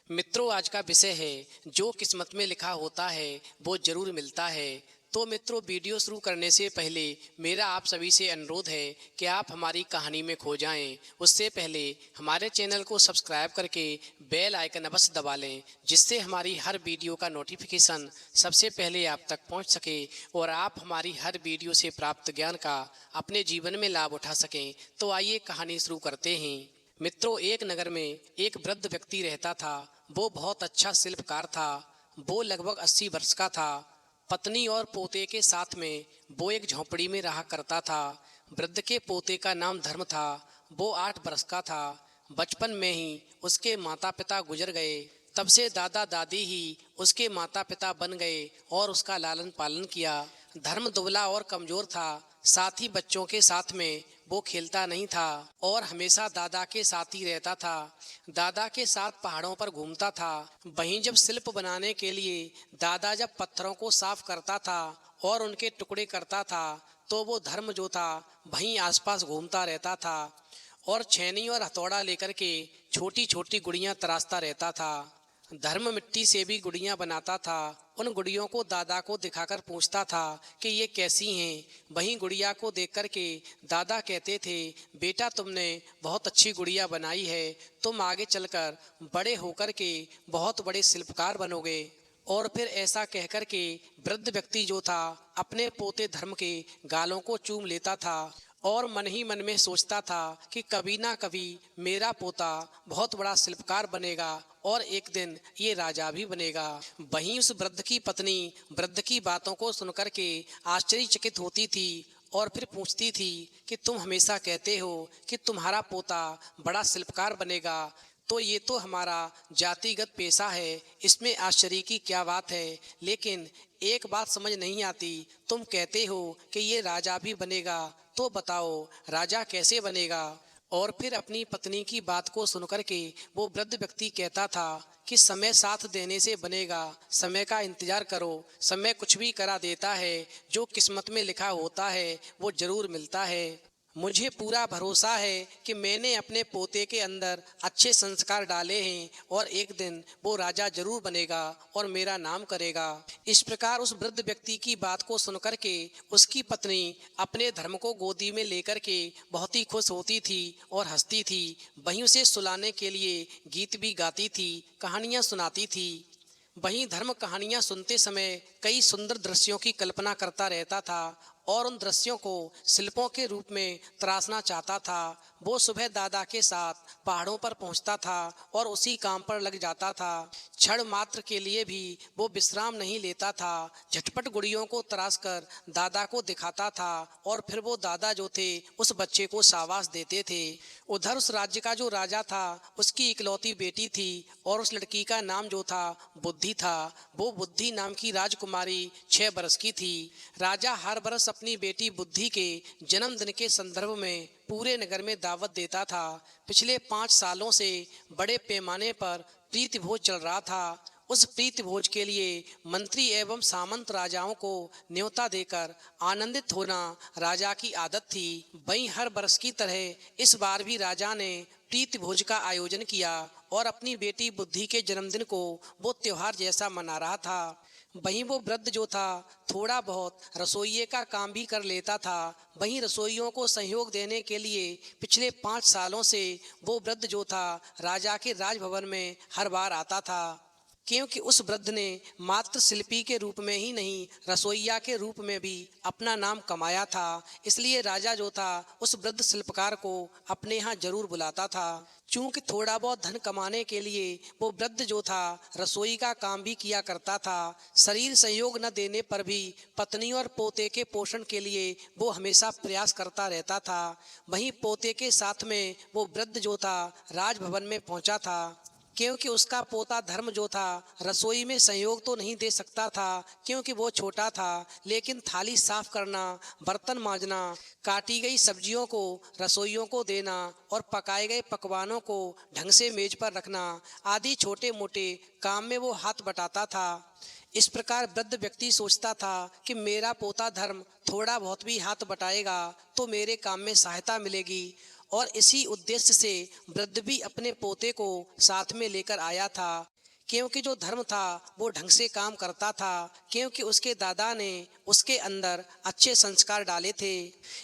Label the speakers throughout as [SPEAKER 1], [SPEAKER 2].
[SPEAKER 1] मित्रों, आज का विषय है जो किस्मत में लिखा होता है वो जरूर मिलता है। तो मित्रों, वीडियो शुरू करने से पहले मेरा आप सभी से अनुरोध है कि आप हमारी कहानी में खो जाएं। उससे पहले हमारे चैनल को सब्सक्राइब करके बेल आइकन अवश्य दबा लें, जिससे हमारी हर वीडियो का नोटिफिकेशन सबसे पहले आप तक पहुंच सके और आप हमारी हर वीडियो से प्राप्त ज्ञान का अपने जीवन में लाभ उठा सकें। तो आइए कहानी शुरू करते हैं। मित्रों, एक नगर में एक वृद्ध व्यक्ति रहता था। वो बहुत अच्छा शिल्पकार था। वो लगभग 80 वर्ष का था। पत्नी और पोते के साथ में वो एक झोंपड़ी में रहा करता था। वृद्ध के पोते का नाम धर्म था। वो 8 वर्ष का था। बचपन में ही उसके माता पिता गुजर गए। तब से दादा दादी ही उसके माता पिता बन गए और उसका लालन पालन किया। धर्म दुबला और कमजोर था। साथ ही बच्चों के साथ में वो खेलता नहीं था और हमेशा दादा के साथ ही रहता था। दादा के साथ पहाड़ों पर घूमता था। वहीं जब शिल्प बनाने के लिए दादा जब पत्थरों को साफ करता था और उनके टुकड़े करता था, तो वो धर्म जो था वहीं आसपास घूमता रहता था और छेनी और हथौड़ा लेकर के छोटी छोटी गुड़ियां तराशता रहता था। धर्म मिट्टी से भी गुड़ियां बनाता था। उन गुड़ियों को दादा को दिखाकर पूछता था कि ये कैसी हैं। वहीं गुड़िया को देख कर के दादा कहते थे, बेटा तुमने बहुत अच्छी गुड़िया बनाई है। तुम आगे चलकर बड़े होकर के बहुत बड़े शिल्पकार बनोगे। और फिर ऐसा कहकर के वृद्ध व्यक्ति जो था अपने पोते धर्म के गालों को चूम लेता था और मन ही मन में सोचता था कि कभी ना कभी मेरा पोता बहुत बड़ा शिल्पकार बनेगा और एक दिन ये राजा भी बनेगा। वहीं उस वृद्ध की पत्नी वृद्ध की बातों को सुनकर के आश्चर्यचकित होती थी और फिर पूछती थी कि तुम हमेशा कहते हो कि तुम्हारा पोता बड़ा शिल्पकार बनेगा, तो ये तो हमारा जातिगत पेशा है, इसमें आश्चर्य की क्या बात है। लेकिन एक बात समझ नहीं आती, तुम कहते हो कि ये राजा भी बनेगा, तो बताओ राजा कैसे बनेगा। और फिर अपनी पत्नी की बात को सुनकर के वो वृद्ध व्यक्ति कहता था कि समय साथ देने से बनेगा, समय का इंतजार करो, समय कुछ भी करा देता है। जो किस्मत में लिखा होता है वो जरूर मिलता है। मुझे पूरा भरोसा है कि मैंने अपने पोते के अंदर अच्छे संस्कार डाले हैं और एक दिन वो राजा जरूर बनेगा और मेरा नाम करेगा। इस प्रकार उस वृद्ध व्यक्ति की बात को सुनकर के उसकी पत्नी अपने धर्म को गोदी में लेकर के बहुत ही खुश होती थी और हंसती थी। वहीं उसे सुलाने के लिए गीत भी गाती थी, कहानियां सुनाती थी। वहीं धर्म कहानियां सुनते समय कई सुंदर दृश्यों की कल्पना करता रहता था और उन दृश्यों को शिल्पों के रूप में तराशना चाहता था। वो सुबह दादा के साथ पहाड़ों पर पहुंचता था और उसी काम पर लग जाता था। क्षण मात्र के लिए भी वो विश्राम नहीं लेता था। झटपट गुड़ियों को तराश कर दादा को दिखाता था और फिर वो दादा जो थे उस बच्चे को शाबाश देते थे। उधर उस राज्य का जो राजा था उसकी इकलौती बेटी थी और उस लड़की का नाम जो था बुद्धि था। वो बुद्धि नाम की राजकुमारी 6 बरस की थी। राजा हर बरस अपनी बेटी बुद्धि के जन्मदिन के संदर्भ में पूरे नगर में दावत देता था। पिछले 5 सालों से बड़े पैमाने पर प्रीति भोज चल रहा था। उस प्रीति भोज के लिए मंत्री एवं सामंत राजाओं को न्योता देकर आनंदित होना राजा की आदत थी। वहीं हर बरस की तरह इस बार भी राजा ने प्रीति भोज का आयोजन किया और अपनी बेटी बुद्धि के जन्मदिन को वो त्योहार जैसा मना रहा था। वहीं वो वृद्ध जो था थोड़ा बहुत रसोइये का काम भी कर लेता था। वहीं रसोइयों को सहयोग देने के लिए पिछले 5 सालों से वो वृद्ध जो था राजा के राजभवन में हर बार आता था, क्योंकि उस वृद्ध ने मात्र शिल्पी के रूप में ही नहीं रसोइया के रूप में भी अपना नाम कमाया था। इसलिए राजा जो था उस वृद्ध शिल्पकार को अपने यहाँ जरूर बुलाता था। चूंकि थोड़ा बहुत धन कमाने के लिए वो वृद्ध जो था रसोई का काम भी किया करता था। शरीर सहयोग न देने पर भी पत्नी और पोते के पोषण के लिए वो हमेशा प्रयास करता रहता था। वहीं पोते के साथ में वो वृद्ध जो था राजभवन में पहुंचा था, क्योंकि उसका पोता धर्म जो था रसोई में सहयोग तो नहीं दे सकता था क्योंकि वो छोटा था, लेकिन थाली साफ करना, बर्तन मांजना, काटी गई सब्जियों को रसोइयों को देना और पकाए गए पकवानों को ढंग से मेज पर रखना आदि छोटे मोटे काम में वो हाथ बटाता था। इस प्रकार वृद्ध व्यक्ति सोचता था कि मेरा पोता धर्म थोड़ा बहुत भी हाथ बटाएगा तो मेरे काम में सहायता मिलेगी और इसी उद्देश्य से वृद्ध भी अपने पोते को साथ में लेकर आया था। क्योंकि जो धर्म था वो ढंग से काम करता था, क्योंकि उसके दादा ने उसके अंदर अच्छे संस्कार डाले थे।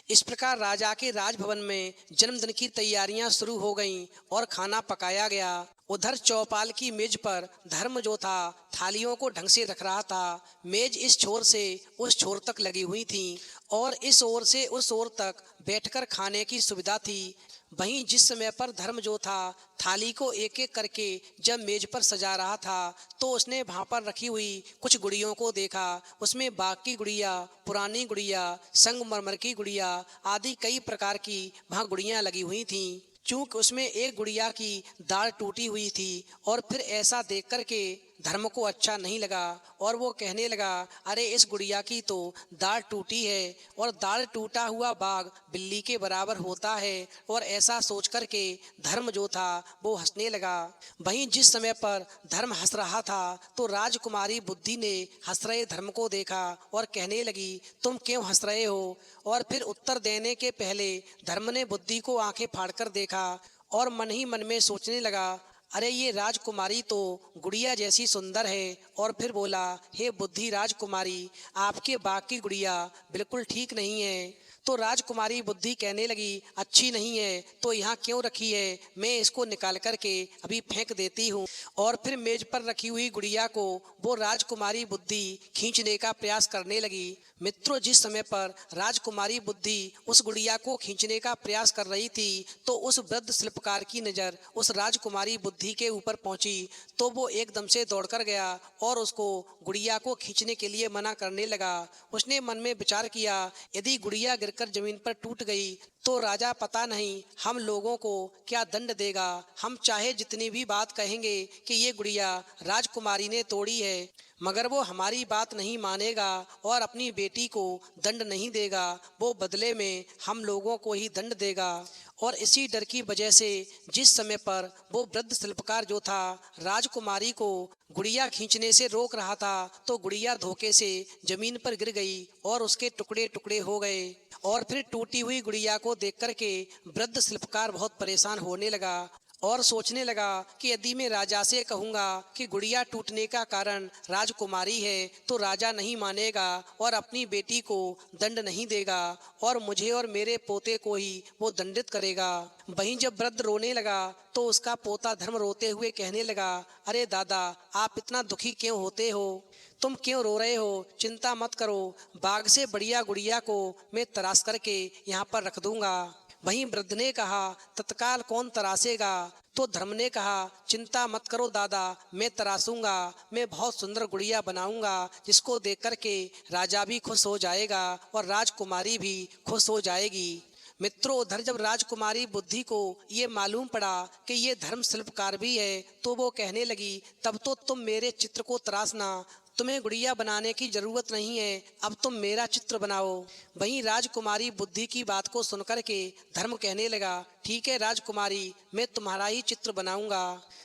[SPEAKER 1] इस प्रकार राजा के राजभवन में जन्मदिन की तैयारियां शुरू हो गईं और खाना पकाया गया। उधर चौपाल की मेज पर धर्म जो था थालियों को ढंग से रख रहा था। मेज इस छोर से उस छोर तक लगी हुई थी और इस ओर से उस ओर तक बैठकर खाने की सुविधा थी। वहीं जिस समय पर धर्म जो था थाली को एक एक करके जब मेज पर सजा रहा था तो उसने वहां पर रखी हुई कुछ गुड़ियों को देखा। उसमें बाग की गुड़िया, पुरानी गुड़िया, संगमरमर की गुड़िया आदि कई प्रकार की वहां गुड़ियां लगी हुई थीं। चूंकि उसमें एक गुड़िया की दाढ़ टूटी हुई थी और फिर ऐसा देख करके धर्म को अच्छा नहीं लगा और वो कहने लगा, अरे इस गुड़िया की तो दाढ़ टूटी है और दाढ़ टूटा हुआ बाघ बिल्ली के बराबर होता है। और ऐसा सोच करके धर्म जो था वो हंसने लगा। वहीं जिस समय पर धर्म हंस रहा था तो राजकुमारी बुद्धि ने हंस रहे धर्म को देखा और कहने लगी, तुम क्यों हंस रहे हो? और फिर उत्तर देने के पहले धर्म ने बुद्धि को आंखें फाड़कर देखा और मन ही मन में सोचने लगा, अरे ये राजकुमारी तो गुड़िया जैसी सुंदर है। और फिर बोला, हे बुद्धि राजकुमारी, आपके बाग की गुड़िया बिल्कुल ठीक नहीं है। तो राजकुमारी बुद्धि कहने लगी, अच्छी नहीं है तो यहाँ क्यों रखी है? मैं इसको निकाल करके अभी फेंक देती हूँ। और फिर मेज पर रखी हुई गुड़िया को वो राजकुमारी बुद्धि खींचने का प्रयास करने लगी। मित्रों, जिस समय पर राजकुमारी बुद्धि उस गुड़िया को खींचने का प्रयास कर रही थी तो उस वृद्ध शिल्पकार की नज़र उस राजकुमारी बुद्धि के ऊपर पहुंची तो वो एकदम से दौड़कर गया और उसको गुड़िया को खींचने के लिए मना करने लगा। उसने मन में विचार किया, यदि गुड़िया गिरकर जमीन पर टूट गई तो राजा पता नहीं हम लोगों को क्या दंड देगा। हम चाहे जितनी भी बात कहेंगे कि ये गुड़िया राजकुमारी ने तोड़ी है, मगर वो हमारी बात नहीं मानेगा और अपनी बेटी को दंड नहीं देगा। वो बदले में हम लोगों को ही दंड देगा। और इसी डर की वजह से जिस समय पर वो वृद्ध शिल्पकार जो था राजकुमारी को गुड़िया खींचने से रोक रहा था तो गुड़िया धोखे से जमीन पर गिर गई और उसके टुकड़े टुकड़े हो गए। और फिर टूटी हुई गुड़िया को देख करके वृद्ध शिल्पकार बहुत परेशान होने लगा और सोचने लगा कि यदि मैं राजा से कहूँगा कि गुड़िया टूटने का कारण राजकुमारी है तो राजा नहीं मानेगा और अपनी बेटी को दंड नहीं देगा और मुझे और मेरे पोते को ही वो दंडित करेगा। वहीं जब वृद्ध रोने लगा तो उसका पोता धर्म रोते हुए कहने लगा, अरे दादा, आप इतना दुखी क्यों होते हो? तुम क्यों रो रहे हो? चिंता मत करो, बाघ से बढ़िया गुड़िया को मैं तराश करके यहाँ पर रख दूंगा। वहीं वृद्ध ने कहा, तत्काल कौन तराशेगा? तो धर्म ने कहा, चिंता मत करो दादा, मैं तराशूंगा। मैं बहुत सुंदर गुड़िया बनाऊंगा जिसको देख करके राजा भी खुश हो जाएगा और राजकुमारी भी खुश हो जाएगी। मित्रों, उधर जब राजकुमारी बुद्धि को ये मालूम पड़ा कि ये धर्म शिल्पकार भी है तो वो कहने लगी, तब तो तुम मेरे चित्र को तराशना, तुम्हें गुड़िया बनाने की जरूरत नहीं है, अब तुम मेरा चित्र बनाओ। वहीं राजकुमारी बुद्धि की बात को सुनकर के धर्म कहने लगा, ठीक है राजकुमारी, मैं तुम्हारा ही चित्र बनाऊंगा।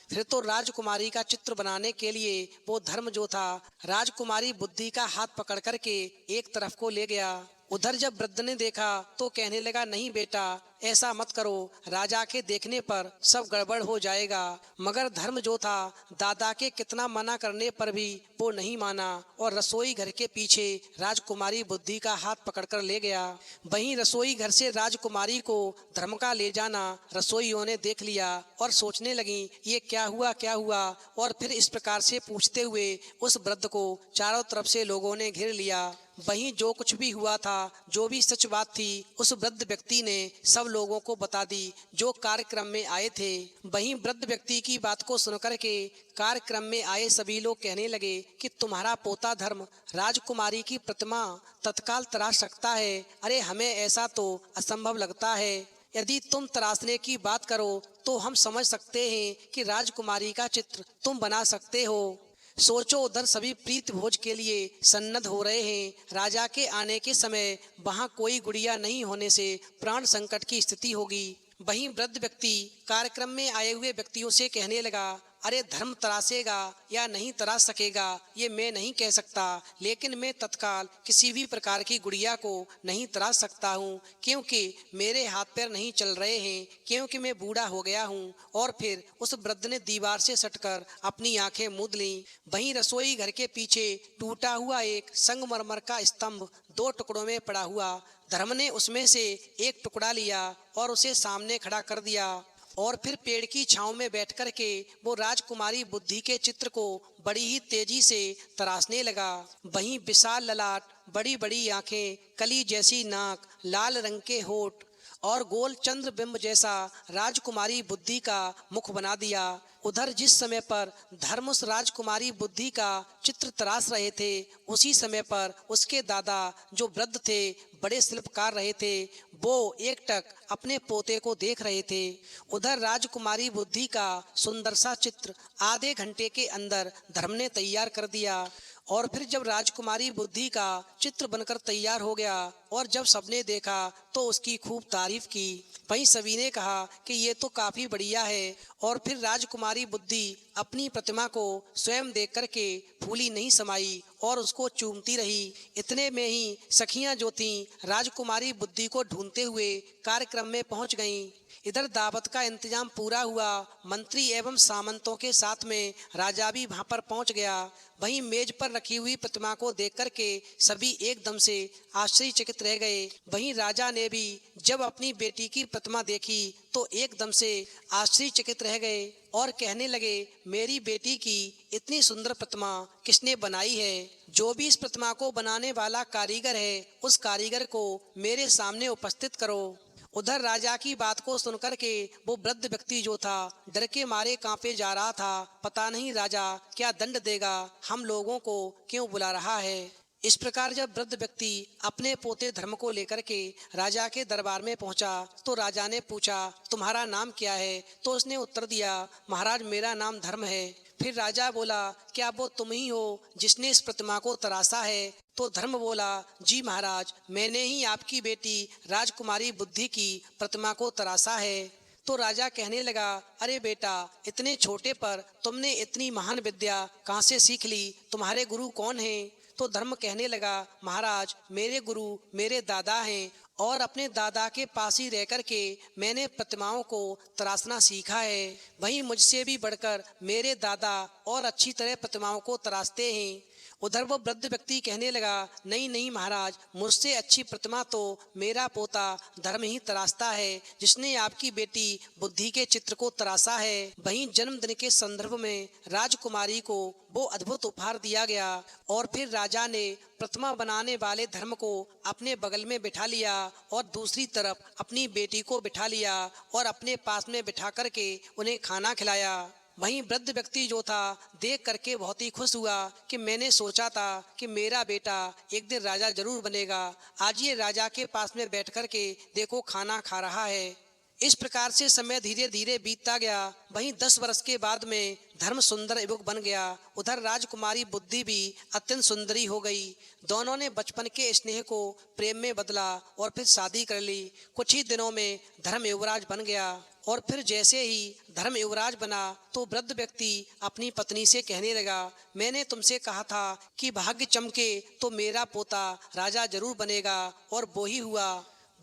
[SPEAKER 1] फिर तो राजकुमारी का चित्र बनाने के लिए वो धर्म जो था राजकुमारी बुद्धि का हाथ पकड़ करके एक तरफ को ले गया। उधर जब वृद्ध ने देखा तो कहने लगा, नहीं बेटा, ऐसा मत करो, राजा के देखने पर सब गड़बड़ हो जाएगा। मगर धर्म जो था दादा के कितना मना करने पर भी वो नहीं माना और रसोई घर के पीछे राजकुमारी बुद्धि का हाथ पकड़कर ले गया। वहीं रसोई घर से राजकुमारी को धर्म का ले जाना रसोइयों ने देख लिया और सोचने लगी, ये क्या हुआ क्या हुआ। और फिर इस प्रकार से पूछते हुए उस वृद्ध को चारों तरफ से लोगों ने घेर लिया। वहीं जो कुछ भी हुआ था, जो भी सच बात थी, उस वृद्ध व्यक्ति ने सब लोगों को बता दी जो कार्यक्रम में आए थे। वहीं वृद्ध व्यक्ति की बात को सुनकर के कार्यक्रम में आए सभी लोग कहने लगे कि तुम्हारा पोता धर्म राजकुमारी की प्रतिमा तत्काल तराश सकता है। अरे हमें ऐसा तो असंभव लगता है। यदि तुम तराशने की बात करो तो हम समझ सकते हैं कि राजकुमारी का चित्र तुम बना सकते हो। सोचो, उधर सभी प्रीत भोज के लिए सन्नद्ध हो रहे हैं। राजा के आने के समय वहां कोई गुड़िया नहीं होने से प्राण संकट की स्थिति होगी। वहीं वृद्ध व्यक्ति कार्यक्रम में आए हुए व्यक्तियों से कहने लगा, अरे धर्म तरासेगा या नहीं तरास सकेगा ये मैं नहीं कह सकता, लेकिन मैं तत्काल किसी भी प्रकार की गुड़िया को नहीं तराश सकता हूँ, क्योंकि मेरे हाथ पैर नहीं चल रहे हैं, क्योंकि मैं बूढ़ा हो गया हूँ। और फिर उस वृद्ध ने दीवार से सटकर अपनी आंखें मूंद लीं। वहीं रसोई घर के पीछे टूटा हुआ एक संगमरमर का स्तंभ 2 टुकड़ों में पड़ा हुआ। धर्म ने उसमें से एक टुकड़ा लिया और उसे सामने खड़ा कर दिया, और फिर पेड़ की छांव में बैठ कर के वो राजकुमारी बुद्धि के चित्र को बड़ी ही तेजी से तराशने लगा। वहीं विशाल ललाट, बड़ी बड़ी आंखें, कली जैसी नाक, लाल रंग के होठ और गोल चंद्र बिंब जैसा राजकुमारी बुद्धि का मुख बना दिया। उधर जिस समय पर धर्म उस राजकुमारी बुद्धि का चित्र तराश रहे थे, उसी समय पर उसके दादा जो वृद्ध थे, बड़े शिल्पकार रहे थे, वो एकटक अपने पोते को देख रहे थे। उधर राजकुमारी बुद्धि का सुंदर सा चित्र आधे घंटे के अंदर धर्म ने तैयार कर दिया। और फिर जब राजकुमारी बुद्धि का चित्र बनकर तैयार हो गया और जब सबने देखा तो उसकी खूब तारीफ की। वहीं सभी ने कहा कि ये तो काफी बढ़िया है। और फिर राजकुमारी बुद्धि अपनी प्रतिमा को स्वयं देख करके फूली नहीं समाई और उसको चूमती रही। इतने में ही सखियां जो थीं राजकुमारी बुद्धि को ढूंढते हुए कार्यक्रम में पहुंच गईं। इधर दावत का इंतजाम पूरा हुआ। मंत्री एवं सामंतों के साथ में राजा भी वहां पर पहुंच गया। वहीं मेज पर रखी हुई प्रतिमा को देख करके सभी एकदम से आश्चर्यचकित रह गए। वहीं राजा ने भी जब अपनी बेटी की प्रतिमा देखी तो एकदम से आश्चर्यचकित रह गए और कहने लगे, मेरी बेटी की इतनी सुंदर प्रतिमा किसने बनाई है? जो भी इस प्रतिमा को बनाने वाला कारीगर है, उस कारीगर को मेरे सामने उपस्थित करो। उधर राजा की बात को सुनकर के वो वृद्ध व्यक्ति जो था डर के मारे कांपे जा रहा था। पता नहीं राजा क्या दंड देगा, हम लोगों को क्यों बुला रहा है। इस प्रकार जब वृद्ध व्यक्ति अपने पोते धर्म को लेकर के राजा के दरबार में पहुंचा तो राजा ने पूछा, तुम्हारा नाम क्या है? तो उसने उत्तर दिया, महाराज मेरा नाम धर्म है। फिर राजा बोला, क्या वो तुम ही हो जिसने इस प्रतिमा को तराशा है? तो धर्म बोला, जी महाराज, मैंने ही आपकी बेटी राजकुमारी बुद्धि की प्रतिमा को तराशा है। तो राजा कहने लगा, अरे बेटा, इतने छोटे पर तुमने इतनी महान विद्या कहाँ से सीख ली? तुम्हारे गुरु कौन हैं? तो धर्म कहने लगा, महाराज मेरे गुरु मेरे दादा हैं और अपने दादा के पास ही रह कर के मैंने प्रतिमाओं को तराशना सीखा है। वहीं मुझसे भी बढ़कर मेरे दादा और अच्छी तरह प्रतिमाओं को तराशते हैं। उधर वो वृद्ध व्यक्ति कहने लगा, नहीं नहीं महाराज, मुझसे अच्छी प्रतिमा तो मेरा पोता धर्म ही तराशता है, जिसने आपकी बेटी बुद्धि के चित्र को तराशा है। वहीं जन्मदिन के संदर्भ में राजकुमारी को वो अद्भुत उपहार दिया गया और फिर राजा ने प्रतिमा बनाने वाले धर्म को अपने बगल में बिठा लिया और दूसरी तरफ अपनी बेटी को बिठा लिया और अपने पास में बिठा करके उन्हें खाना खिलाया। वहीं वृद्ध व्यक्ति जो था देख करके बहुत ही खुश हुआ कि मैंने सोचा था कि मेरा बेटा एक दिन राजा जरूर बनेगा। आज ये राजा के पास में बैठ कर के देखो खाना खा रहा है। इस प्रकार से समय धीरे धीरे बीतता गया। वहीं 10 वर्ष के बाद में धर्म सुंदर युवक बन गया। उधर राजकुमारी बुद्धि भी अत्यंत सुंदरी हो गई। दोनों ने बचपन के स्नेह को प्रेम में बदला और फिर शादी कर ली। कुछ ही दिनों में धर्म युवराज बन गया और फिर जैसे ही धर्म युवराज बना तो वृद्ध व्यक्ति अपनी पत्नी से कहने लगा, मैंने तुमसे कहा था कि भाग्य चमके तो मेरा पोता राजा जरूर बनेगा, और वो ही हुआ।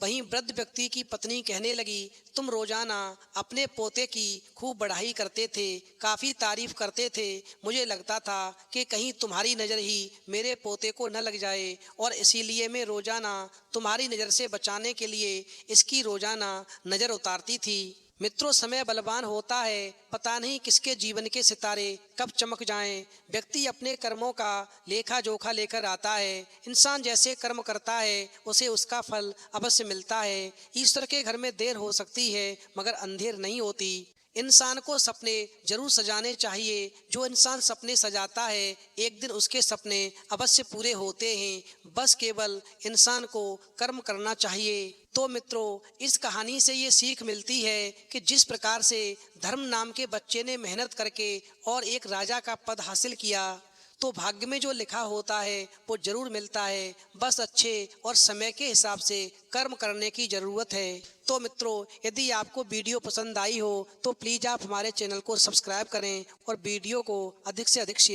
[SPEAKER 1] वहीं वृद्ध व्यक्ति की पत्नी कहने लगी, तुम रोजाना अपने पोते की खूब बढ़ाई करते थे, काफी तारीफ करते थे। मुझे लगता था कि कहीं तुम्हारी नज़र ही मेरे पोते को न लग जाए, और इसीलिए मैं रोजाना तुम्हारी नज़र से बचाने के लिए इसकी रोजाना नज़र उतारती थी। मित्रों, समय बलवान होता है, पता नहीं किसके जीवन के सितारे कब चमक जाएं। व्यक्ति अपने कर्मों का लेखा जोखा लेकर आता है। इंसान जैसे कर्म करता है उसे उसका फल अवश्य मिलता है। ईश्वर के घर में देर हो सकती है मगर अंधेर नहीं होती। इंसान को सपने जरूर सजाने चाहिए। जो इंसान सपने सजाता है एक दिन उसके सपने अवश्य पूरे होते हैं। बस केवल इंसान को कर्म करना चाहिए। तो मित्रों, इस कहानी से ये सीख मिलती है कि जिस प्रकार से धर्म नाम के बच्चे ने मेहनत करके और एक राजा का पद हासिल किया, तो भाग्य में जो लिखा होता है वो जरूर मिलता है, बस अच्छे और समय के हिसाब से कर्म करने की ज़रूरत है। तो मित्रों, यदि आपको वीडियो पसंद आई हो तो प्लीज़ आप हमारे चैनल को सब्सक्राइब करें और वीडियो को अधिक से अधिक शेयर